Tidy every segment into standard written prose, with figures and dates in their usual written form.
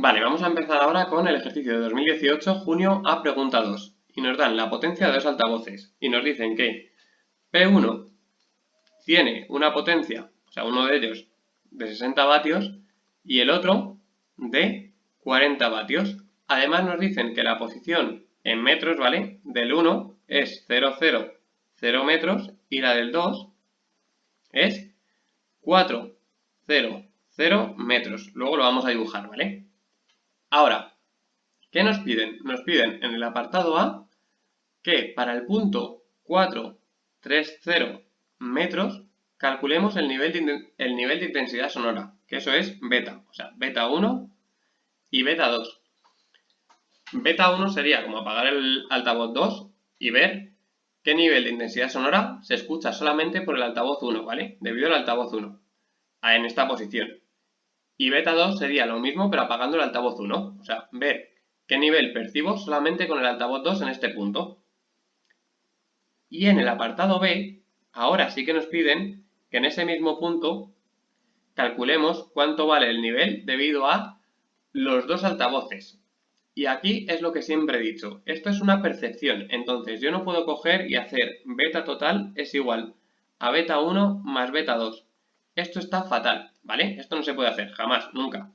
Vale, vamos a empezar ahora con el ejercicio de 2018, junio a pregunta 2. Y nos dan la potencia de dos altavoces. Y nos dicen que P1 tiene una potencia, o sea, uno de ellos de 60 vatios y el otro de 40 vatios. Además nos dicen que la posición en metros, ¿vale? Del 1 es 0,0 metros y la del 2 es 4,0 metros. Luego lo vamos a dibujar, ¿vale? Ahora, ¿qué nos piden? Nos piden en el apartado A que para el punto 430 metros calculemos el nivel de intensidad sonora, que eso es beta, o sea, beta 1 y beta 2. Beta 1 sería como apagar el altavoz 2 y ver qué nivel de intensidad sonora se escucha solamente por el altavoz 1, ¿vale? Debido al altavoz 1, en esta posición. Y beta 2 sería lo mismo pero apagando el altavoz 1, o sea, ver qué nivel percibo solamente con el altavoz 2 en este punto. Y en el apartado B, ahora sí que nos piden que en ese mismo punto calculemos cuánto vale el nivel debido a los dos altavoces. Y aquí es lo que siempre he dicho, esto es una percepción, entonces yo no puedo coger y hacer beta total es igual a beta 1 más beta 2. Esto está fatal, ¿vale? Esto no se puede hacer, jamás, nunca.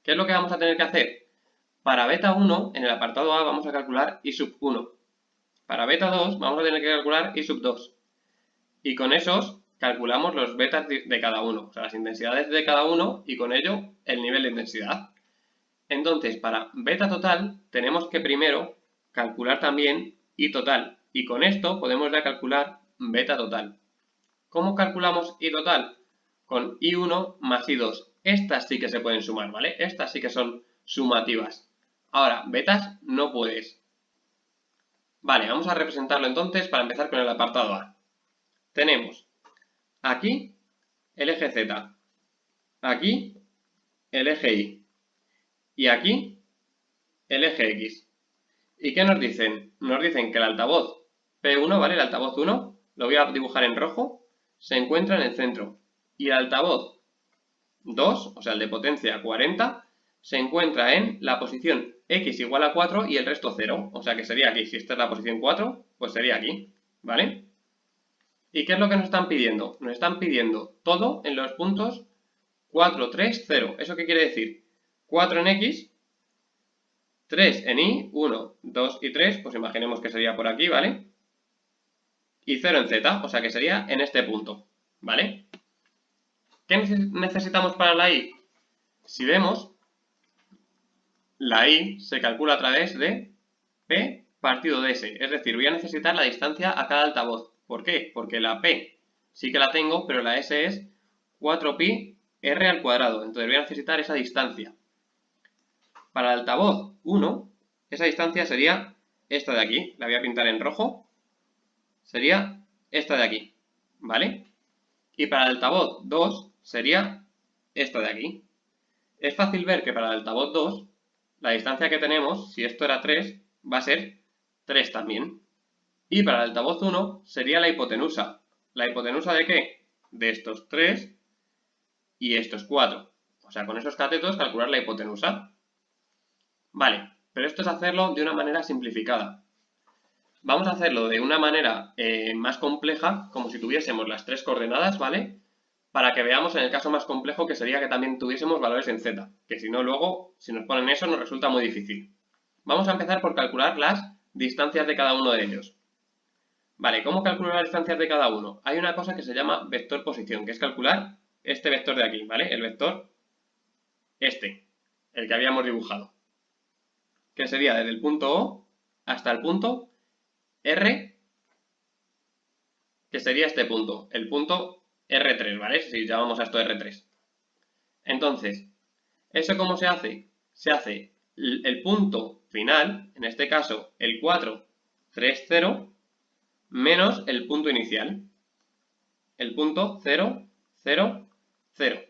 ¿Qué es lo que vamos a tener que hacer? Para beta 1, en el apartado A vamos a calcular I sub 1. Para beta 2 vamos a tener que calcular I sub 2. Y con esos calculamos los betas de cada uno, o sea, las intensidades de cada uno y con ello el nivel de intensidad. Entonces, para beta total tenemos que primero calcular también I total y con esto podemos ya calcular beta total. ¿Cómo calculamos I total? Con I1 más I2. Estas sí que se pueden sumar, ¿vale? Estas sí que son sumativas. Ahora, betas no puedes. Vale, vamos a representarlo entonces para empezar con el apartado A. Tenemos aquí el eje Z, aquí el eje Y y aquí el eje X. ¿Y qué nos dicen? Nos dicen que el altavoz P1, ¿vale? El altavoz 1, lo voy a dibujar en rojo, se encuentra en el centro. Y el altavoz 2, o sea, el de potencia 40, se encuentra en la posición X igual a 4 y el resto 0. O sea que sería aquí. Si esta es la posición 4, pues sería aquí, ¿vale? ¿Y qué es lo que nos están pidiendo? Nos están pidiendo todo en los puntos 4, 3, 0. ¿Eso qué quiere decir? 4 en X, 3 en Y, 1, 2 y 3, pues imaginemos que sería por aquí, ¿vale? Y 0 en Z, o sea que sería en este punto, ¿vale? ¿Qué necesitamos para la Y? Si vemos, la Y se calcula a través de P partido de S, es decir, voy a necesitar la distancia a cada altavoz. ¿Por qué? Porque la P sí que la tengo, pero la S es 4pi R al cuadrado, entonces voy a necesitar esa distancia. Para el altavoz 1, esa distancia sería esta de aquí, la voy a pintar en rojo, sería esta de aquí, ¿vale? Y para el altavoz 2 sería esta de aquí. Es fácil ver que para el altavoz 2, la distancia que tenemos, si esto era 3, va a ser 3 también. Y para el altavoz 1 sería la hipotenusa. ¿La hipotenusa de qué? De estos 3 y estos 4. O sea, con esos catetos calcular la hipotenusa. Vale, pero esto es hacerlo de una manera simplificada. Vamos a hacerlo de una manera más compleja, como si tuviésemos las 3 coordenadas, ¿vale? Para que veamos en el caso más complejo que sería que también tuviésemos valores en Z, que si no luego, si nos ponen eso, nos resulta muy difícil. Vamos a empezar por calcular las distancias de cada uno de ellos. Vale, ¿cómo calculo las distancias de cada uno? Hay una cosa que se llama vector posición, que es calcular este vector de aquí, ¿vale? El vector este, el que habíamos dibujado, que sería desde el punto O hasta el punto R, que sería este punto, el punto R3, ¿vale? Si llamamos a esto R3. Entonces, ¿eso cómo se hace? Se hace el punto final, en este caso el 430, menos el punto inicial, el punto 0, 0, 0.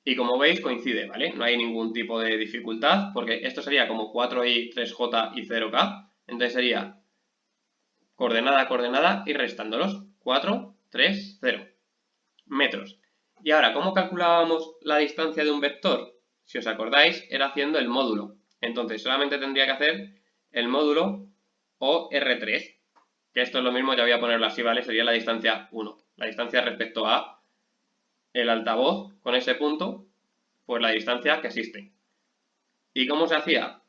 Y como veis coincide, ¿vale? No hay ningún tipo de dificultad, porque esto sería como 4i, 3j y 0k, entonces sería coordenada, coordenada y restándolos, 4, 3, 0 metros. Y ahora, ¿cómo calculábamos la distancia de un vector? si os acordáis, era haciendo el módulo. Entonces solamente tendría que hacer el módulo OR3, que esto es lo mismo, ya voy a ponerlo así, ¿vale? Sería la distancia 1. La distancia respecto a el altavoz con ese punto, pues la distancia que existe. ¿Y cómo se hacía?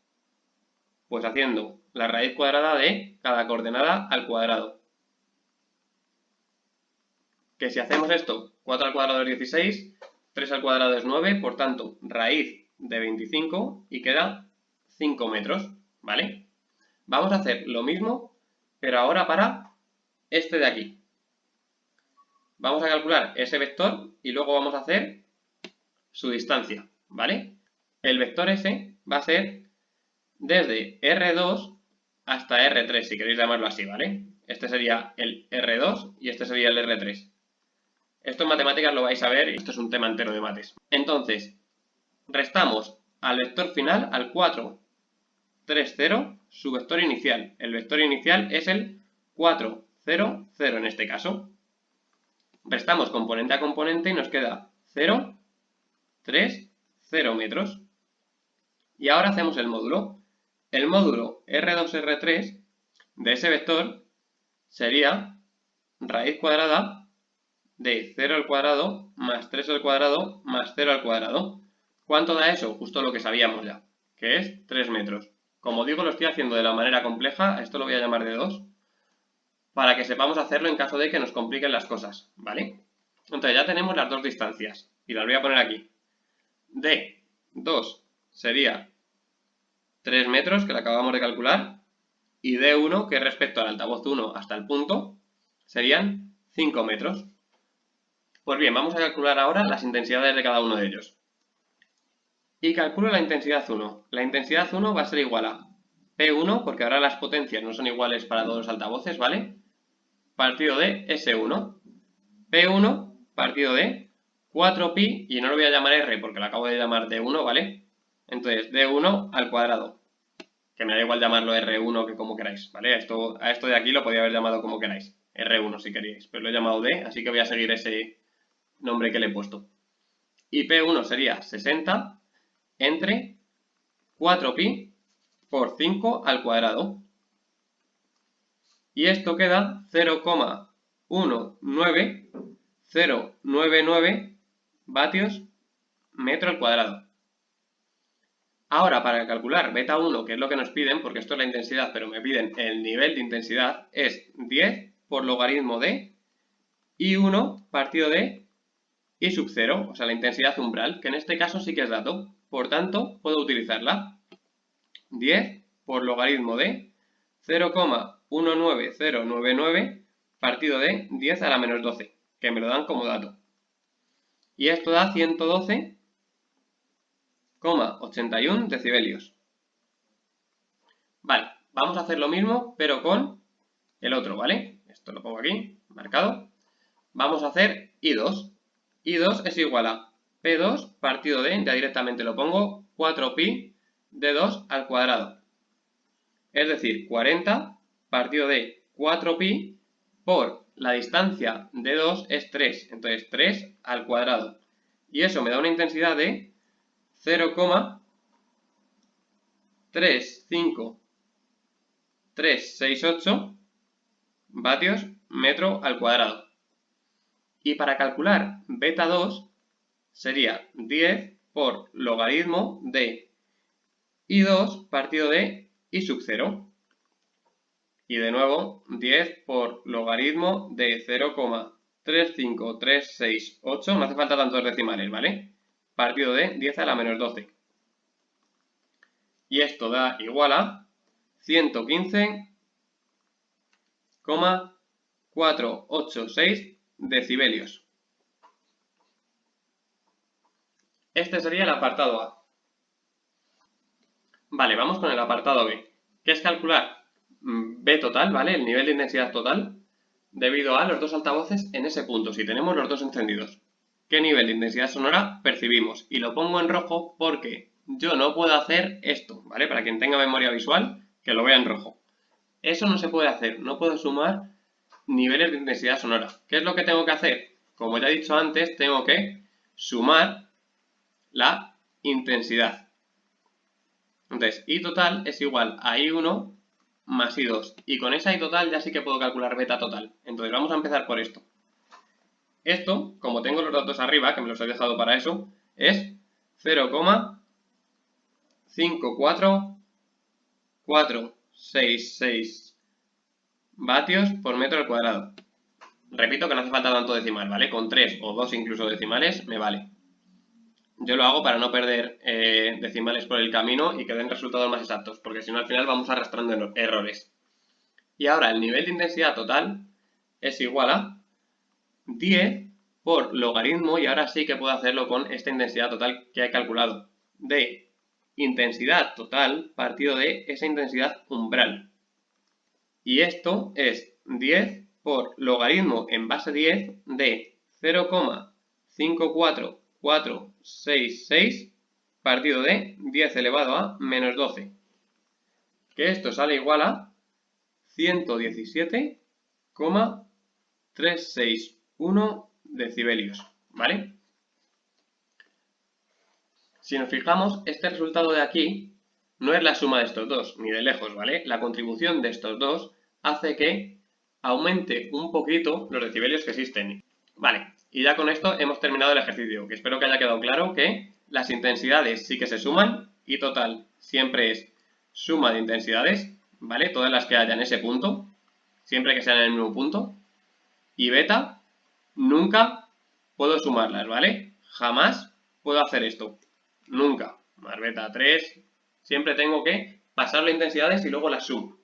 Pues haciendo la raíz cuadrada de cada coordenada al cuadrado. Que si hacemos esto, 4 al cuadrado es 16, 3 al cuadrado es 9, por tanto, raíz de 25 y queda 5 metros, ¿vale? Vamos a hacer lo mismo, pero ahora para este de aquí. Vamos a calcular ese vector y luego vamos a hacer su distancia, ¿vale? El vector S va a ser desde R2 hasta R3, si queréis llamarlo así, ¿vale? Este sería el R2 y este sería el R3. Esto en matemáticas lo vais a ver y esto es un tema entero de mates. Entonces, restamos al vector final, al 4, 3, 0, su vector inicial. El vector inicial es el 4, 0, 0 en este caso. Restamos componente a componente y nos queda 0, 3, 0 metros. Y ahora hacemos el módulo. El módulo R2, R3 de ese vector sería raíz cuadrada de 0 al cuadrado más 3 al cuadrado más 0 al cuadrado. ¿Cuánto da eso? Justo lo que sabíamos ya, que es 3 metros. Como digo, lo estoy haciendo de la manera compleja, esto lo voy a llamar de 2, para que sepamos hacerlo en caso de que nos compliquen las cosas, ¿vale? Entonces ya tenemos las dos distancias, y las voy a poner aquí. De 2 sería 3 metros, que lo acabamos de calcular, y de 1, que respecto al altavoz 1 hasta el punto, serían 5 metros. Pues bien, vamos a calcular ahora las intensidades de cada uno de ellos. Y calculo la intensidad 1. La intensidad 1 va a ser igual a P1, porque ahora las potencias no son iguales para todos los altavoces, ¿vale? Partido de S1. P1 partido de 4pi, y no lo voy a llamar R porque lo acabo de llamar D1, ¿vale? Entonces, D1 al cuadrado. Que me da igual llamarlo R1 que como queráis, ¿vale? A esto de aquí lo podía haber llamado como queráis. R1 si queréis, pero lo he llamado D, así que voy a seguir ese nombre que le he puesto. Y P1 sería 60 entre 4pi por 5 al cuadrado. Y esto queda 0,19099 vatios metro al cuadrado. Ahora, para calcular beta 1, que es lo que nos piden, porque esto es la intensidad, pero me piden el nivel de intensidad, es 10 por logaritmo de I1 partido de I sub 0, o sea, la intensidad umbral, que en este caso sí que es dato. Por tanto, puedo utilizarla. 10 por logaritmo de 0,19099 partido de 10 a la menos 12, que me lo dan como dato. Y esto da 112,81 decibelios. Vale, vamos a hacer lo mismo, pero con el otro, ¿vale? Esto lo pongo aquí, marcado. Vamos a hacer I2. I2 es igual a P2 partido de, ya directamente lo pongo, 4pi de 2 al cuadrado. Es decir, 40 partido de 4pi por la distancia de 2 es 3. Entonces 3 al cuadrado. Y eso me da una intensidad de 0,35368 vatios metro al cuadrado. Y para calcular beta 2 sería 10 por logaritmo de I2 partido de I sub 0. Y de nuevo 10 por logaritmo de 0,35368, no hace falta tantos decimales, ¿vale? Partido de 10 a la menos 12. Y esto da igual a 115,486 decibelios. Este sería el apartado A. Vale, vamos con el apartado B, que es calcular B total, ¿vale? El nivel de intensidad total, debido a los dos altavoces en ese punto, si tenemos los dos encendidos. ¿Qué nivel de intensidad sonora percibimos? Y lo pongo en rojo porque yo no puedo hacer esto, ¿vale? Para quien tenga memoria visual, que lo vea en rojo. Eso no se puede hacer, no puedo sumar niveles de intensidad sonora. ¿Qué es lo que tengo que hacer? Como ya he dicho antes, tengo que sumar la intensidad. Entonces, I total es igual a I1 más I2. Y con esa I total ya sí que puedo calcular beta total. Entonces vamos a empezar por esto. Esto, como tengo los datos arriba, que me los he dejado para eso, es 0,54466 vatios por metro al cuadrado. Repito que no hace falta tanto decimal, ¿vale? Con 3 o 2 incluso decimales me vale. Yo lo hago para no perder decimales por el camino y que den resultados más exactos, porque si no al final vamos arrastrando errores. Y ahora el nivel de intensidad total es igual a 10 por logaritmo, y ahora sí que puedo hacerlo con esta intensidad total que he calculado, de intensidad total partido de esa intensidad umbral. Y esto es 10 por logaritmo en base 10 de 0,54466 partido de 10 elevado a menos 12. Que esto sale igual a 117,361 decibelios, ¿vale? Si nos fijamos, este resultado de aquí no es la suma de estos dos, ni de lejos, ¿vale? La contribución de estos dos hace que aumente un poquito los decibelios que existen. Vale, y ya con esto hemos terminado el ejercicio, que espero que haya quedado claro que las intensidades sí que se suman, y total siempre es suma de intensidades, ¿vale? Todas las que haya en ese punto, siempre que sean en el mismo punto, y beta nunca puedo sumarlas, ¿vale? Jamás puedo hacer esto. Nunca. Más beta 3. Siempre tengo que pasar las intensidades y luego las sumo.